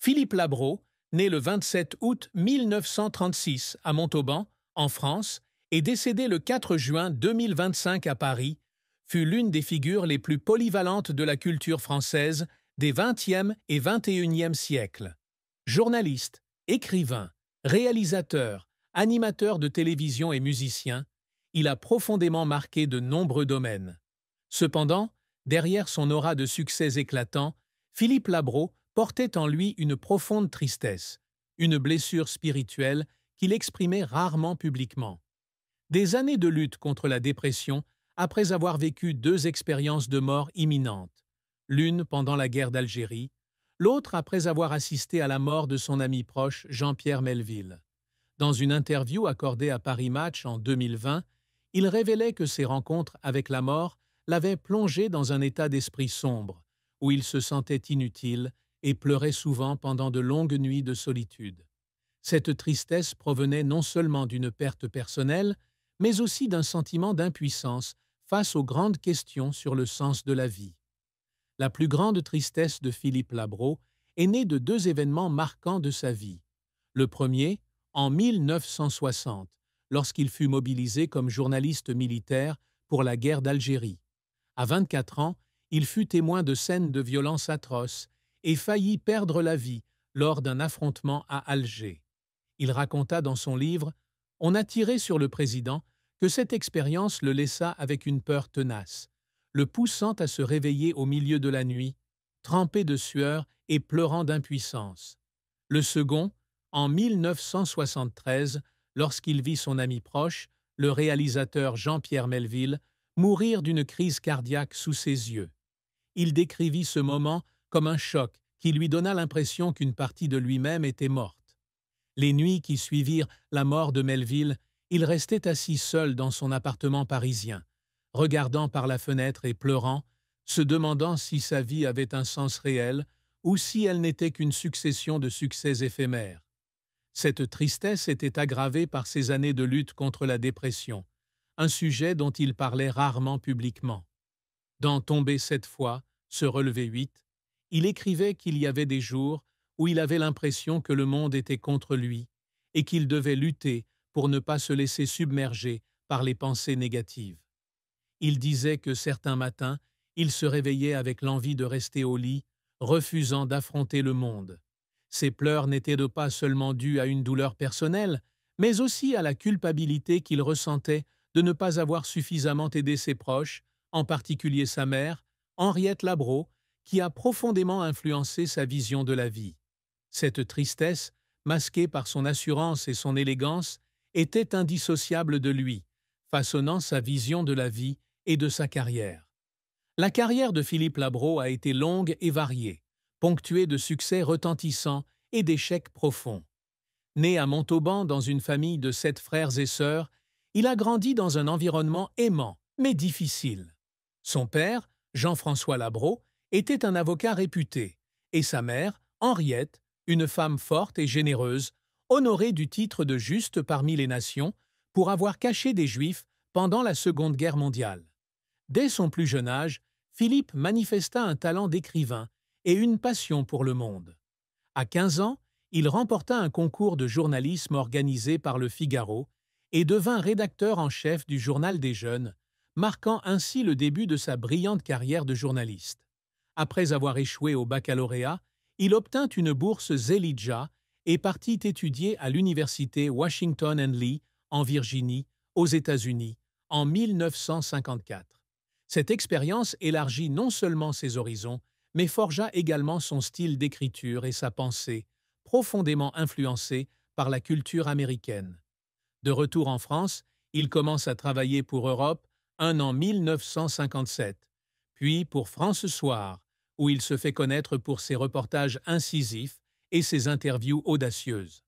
Philippe Labro, né le 27 août 1936 à Montauban, en France, et décédé le 4 juin 2025 à Paris, fut l'une des figures les plus polyvalentes de la culture française des XXe et XXIe siècles. Journaliste, écrivain, réalisateur, animateur de télévision et musicien, il a profondément marqué de nombreux domaines. Cependant, derrière son aura de succès éclatant, Philippe Labro portait en lui une profonde tristesse, une blessure spirituelle qu'il exprimait rarement publiquement. Des années de lutte contre la dépression après avoir vécu deux expériences de mort imminentes, l'une pendant la guerre d'Algérie, l'autre après avoir assisté à la mort de son ami proche Jean-Pierre Melville. Dans une interview accordée à Paris Match en 2020, il révélait que ses rencontres avec la mort l'avaient plongé dans un état d'esprit sombre, où il se sentait inutile et pleurait souvent pendant de longues nuits de solitude. Cette tristesse provenait non seulement d'une perte personnelle, mais aussi d'un sentiment d'impuissance face aux grandes questions sur le sens de la vie. La plus grande tristesse de Philippe Labro est née de deux événements marquants de sa vie. Le premier, en 1960, lorsqu'il fut mobilisé comme journaliste militaire pour la guerre d'Algérie. À 24 ans, il fut témoin de scènes de violence atroces et faillit perdre la vie lors d'un affrontement à Alger. Il raconta dans son livre « On a tiré sur le président » que cette expérience le laissa avec une peur tenace, le poussant à se réveiller au milieu de la nuit, trempé de sueur et pleurant d'impuissance. Le second, en 1973, lorsqu'il vit son ami proche, le réalisateur Jean-Pierre Melville, mourir d'une crise cardiaque sous ses yeux. Il décrivit ce moment comme un choc qui lui donna l'impression qu'une partie de lui-même était morte. Les nuits qui suivirent la mort de Melville, il restait assis seul dans son appartement parisien, regardant par la fenêtre et pleurant, se demandant si sa vie avait un sens réel ou si elle n'était qu'une succession de succès éphémères. Cette tristesse était aggravée par ses années de lutte contre la dépression, un sujet dont il parlait rarement publiquement. Dans Tomber 7 fois, se relever 8, il écrivait qu'il y avait des jours où il avait l'impression que le monde était contre lui et qu'il devait lutter pour ne pas se laisser submerger par les pensées négatives. Il disait que certains matins, il se réveillait avec l'envie de rester au lit, refusant d'affronter le monde. Ses pleurs n'étaient pas seulement dus à une douleur personnelle, mais aussi à la culpabilité qu'il ressentait de ne pas avoir suffisamment aidé ses proches, en particulier sa mère, Henriette Labro, qui a profondément influencé sa vision de la vie. Cette tristesse, masquée par son assurance et son élégance, était indissociable de lui, façonnant sa vision de la vie et de sa carrière. La carrière de Philippe Labro a été longue et variée, ponctuée de succès retentissants et d'échecs profonds. Né à Montauban dans une famille de 7 frères et sœurs, il a grandi dans un environnement aimant, mais difficile. Son père, Jean-François Labro, était un avocat réputé, et sa mère, Henriette, une femme forte et généreuse, honorée du titre de juste parmi les nations pour avoir caché des Juifs pendant la Seconde Guerre mondiale. Dès son plus jeune âge, Philippe manifesta un talent d'écrivain et une passion pour le monde. À 15 ans, il remporta un concours de journalisme organisé par Le Figaro et devint rédacteur en chef du Journal des Jeunes, marquant ainsi le début de sa brillante carrière de journaliste. Après avoir échoué au baccalauréat, il obtint une bourse Zelidja et partit étudier à l'université Washington and Lee, en Virginie, aux États-Unis, en 1954. Cette expérience élargit non seulement ses horizons, mais forgea également son style d'écriture et sa pensée, profondément influencés par la culture américaine. De retour en France, il commence à travailler pour Europe en 1957, puis pour France Soir, où il se fait connaître pour ses reportages incisifs et ses interviews audacieuses.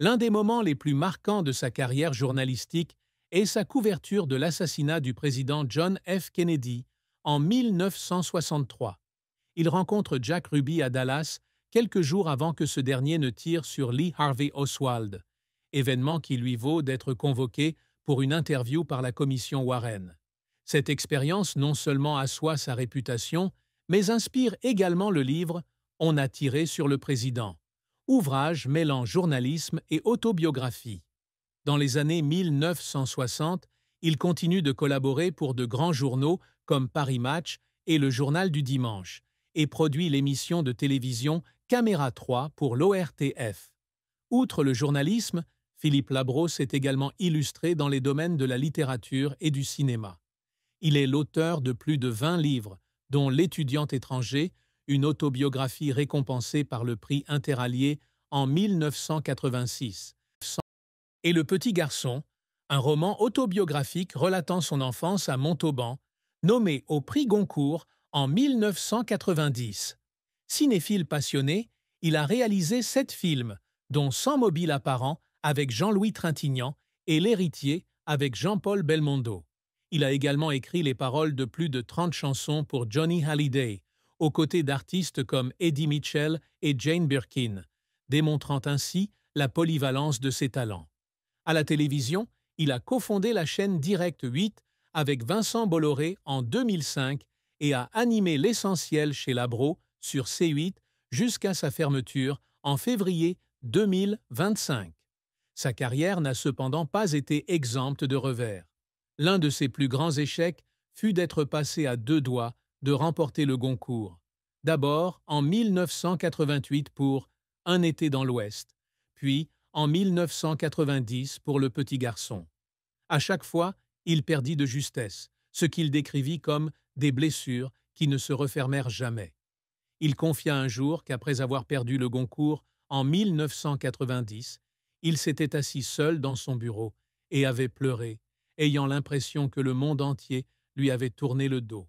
L'un des moments les plus marquants de sa carrière journalistique est sa couverture de l'assassinat du président John F. Kennedy en 1963. Il rencontre Jack Ruby à Dallas quelques jours avant que ce dernier ne tire sur Lee Harvey Oswald, événement qui lui vaut d'être convoqué pour une interview par la commission Warren. Cette expérience non seulement assoit sa réputation, mais inspire également le livre « On a tiré sur le président », ouvrage mêlant journalisme et autobiographie. Dans les années 1960, il continue de collaborer pour de grands journaux comme Paris Match et le Journal du Dimanche, et produit l'émission de télévision Caméra 3 pour l'ORTF. Outre le journalisme, Philippe Labro s'est également illustré dans les domaines de la littérature et du cinéma. Il est l'auteur de plus de 20 livres, dont L'étudiant étranger, une autobiographie récompensée par le prix Interallié en 1986, et Le petit garçon, un roman autobiographique relatant son enfance à Montauban, nommé au prix Goncourt en 1990. Cinéphile passionné, il a réalisé 7 films, dont Sans mobile apparent avec Jean-Louis Trintignant et L'héritier avec Jean-Paul Belmondo. Il a également écrit les paroles de plus de 30 chansons pour Johnny Hallyday, aux côtés d'artistes comme Eddie Mitchell et Jane Birkin, démontrant ainsi la polyvalence de ses talents. À la télévision, il a cofondé la chaîne Direct 8 avec Vincent Bolloré en 2005 et a animé l'essentiel chez Labro sur C8 jusqu'à sa fermeture en février 2025. Sa carrière n'a cependant pas été exempte de revers. L'un de ses plus grands échecs fut d'être passé à 2 doigts de remporter le Goncourt. D'abord en 1988 pour Un été dans l'Ouest, puis en 1990 pour Le petit garçon. À chaque fois, il perdit de justesse, ce qu'il décrivit comme des blessures qui ne se refermèrent jamais. Il confia un jour qu'après avoir perdu le Goncourt en 1990, il s'était assis seul dans son bureau et avait pleuré, ayant l'impression que le monde entier lui avait tourné le dos.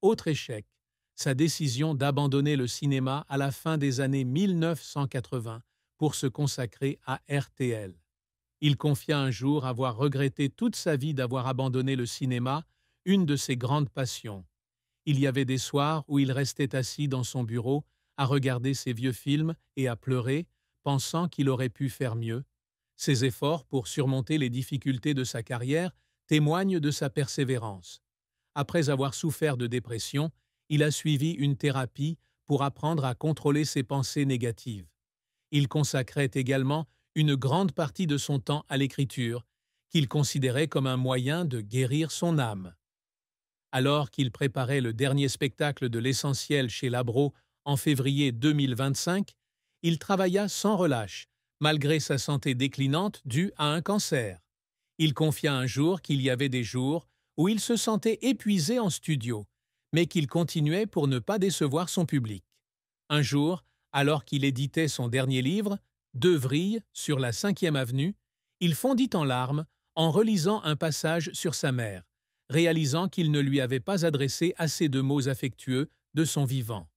Autre échec, sa décision d'abandonner le cinéma à la fin des années 1980 pour se consacrer à RTL. Il confia un jour avoir regretté toute sa vie d'avoir abandonné le cinéma, une de ses grandes passions. Il y avait des soirs où il restait assis dans son bureau à regarder ses vieux films et à pleurer, pensant qu'il aurait pu faire mieux. Ses efforts pour surmonter les difficultés de sa carrière témoignent de sa persévérance. Après avoir souffert de dépression, il a suivi une thérapie pour apprendre à contrôler ses pensées négatives. Il consacrait également une grande partie de son temps à l'écriture, qu'il considérait comme un moyen de guérir son âme. Alors qu'il préparait le dernier spectacle de l'essentiel chez Labro en février 2025, il travailla sans relâche, malgré sa santé déclinante due à un cancer. Il confia un jour qu'il y avait des jours où il se sentait épuisé en studio, mais qu'il continuait pour ne pas décevoir son public. Un jour, alors qu'il éditait son dernier livre, Deux vrilles sur la 5e avenue, il fondit en larmes en relisant un passage sur sa mère, réalisant qu'il ne lui avait pas adressé assez de mots affectueux de son vivant.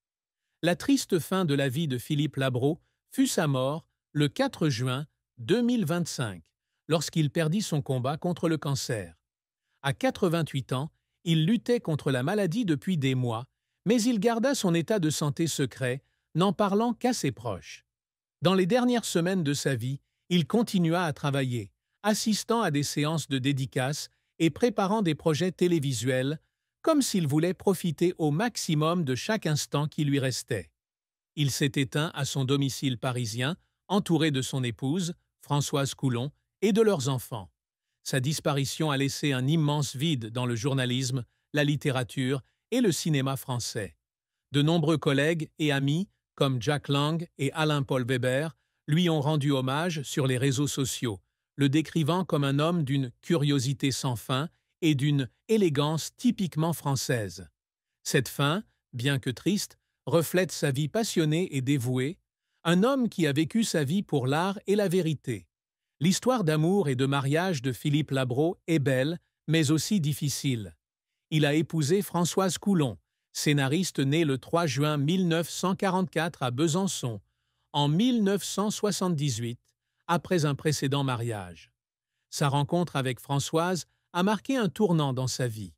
La triste fin de la vie de Philippe Labro fut sa mort le 4 juin 2025, lorsqu'il perdit son combat contre le cancer. À 88 ans, il luttait contre la maladie depuis des mois, mais il garda son état de santé secret, n'en parlant qu'à ses proches. Dans les dernières semaines de sa vie, il continua à travailler, assistant à des séances de dédicaces et préparant des projets télévisuels, comme s'il voulait profiter au maximum de chaque instant qui lui restait. Il s'est éteint à son domicile parisien, entouré de son épouse, Françoise Coulon, et de leurs enfants. Sa disparition a laissé un immense vide dans le journalisme, la littérature et le cinéma français. De nombreux collègues et amis, comme Jack Lang et Alain-Paul Weber, lui ont rendu hommage sur les réseaux sociaux, le décrivant comme un homme d'une curiosité sans fin et d'une élégance typiquement française. Cette fin, bien que triste, reflète sa vie passionnée et dévouée, un homme qui a vécu sa vie pour l'art et la vérité. L'histoire d'amour et de mariage de Philippe Labro est belle, mais aussi difficile. Il a épousé Françoise Coulon, scénariste née le 3 juin 1944 à Besançon, en 1978, après un précédent mariage. Sa rencontre avec Françoise a marqué un tournant dans sa vie.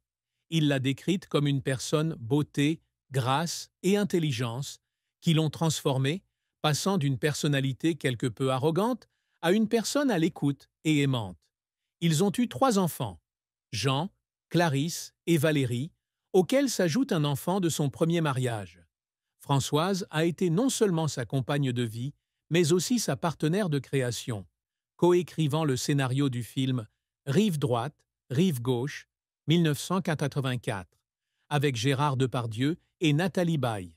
Il l'a décrite comme une personne beauté, grâce et intelligence qui l'ont transformée, passant d'une personnalité quelque peu arrogante à une personne à l'écoute et aimante. Ils ont eu 3 enfants, Jean, Clarisse et Valérie, auquel s'ajoute un enfant de son premier mariage. Françoise a été non seulement sa compagne de vie, mais aussi sa partenaire de création, coécrivant le scénario du film Rive droite, rive gauche, 1984, avec Gérard Depardieu et Nathalie Baye.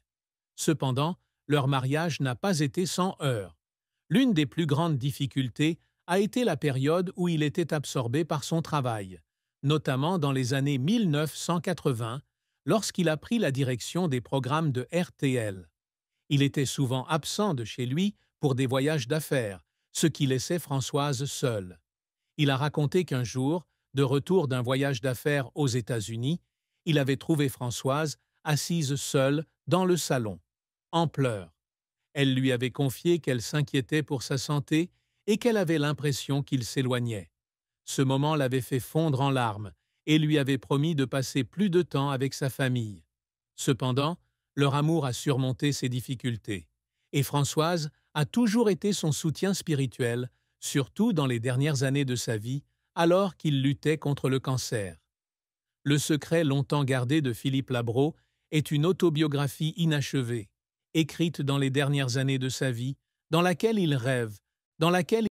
Cependant, leur mariage n'a pas été sans heurts. L'une des plus grandes difficultés a été la période où il était absorbé par son travail, notamment dans les années 1980, lorsqu'il a pris la direction des programmes de RTL. Il était souvent absent de chez lui pour des voyages d'affaires, ce qui laissait Françoise seule. Il a raconté qu'un jour, de retour d'un voyage d'affaires aux États-Unis, il avait trouvé Françoise assise seule dans le salon, en pleurs. Elle lui avait confié qu'elle s'inquiétait pour sa santé et qu'elle avait l'impression qu'il s'éloignait. Ce moment l'avait fait fondre en larmes et lui avait promis de passer plus de temps avec sa famille. Cependant, leur amour a surmonté ses difficultés, et Françoise a toujours été son soutien spirituel, surtout dans les dernières années de sa vie, alors qu'il luttait contre le cancer. Le secret longtemps gardé de Philippe Labro est une autobiographie inachevée, écrite dans les dernières années de sa vie, dans laquelle il rêve, dans laquelle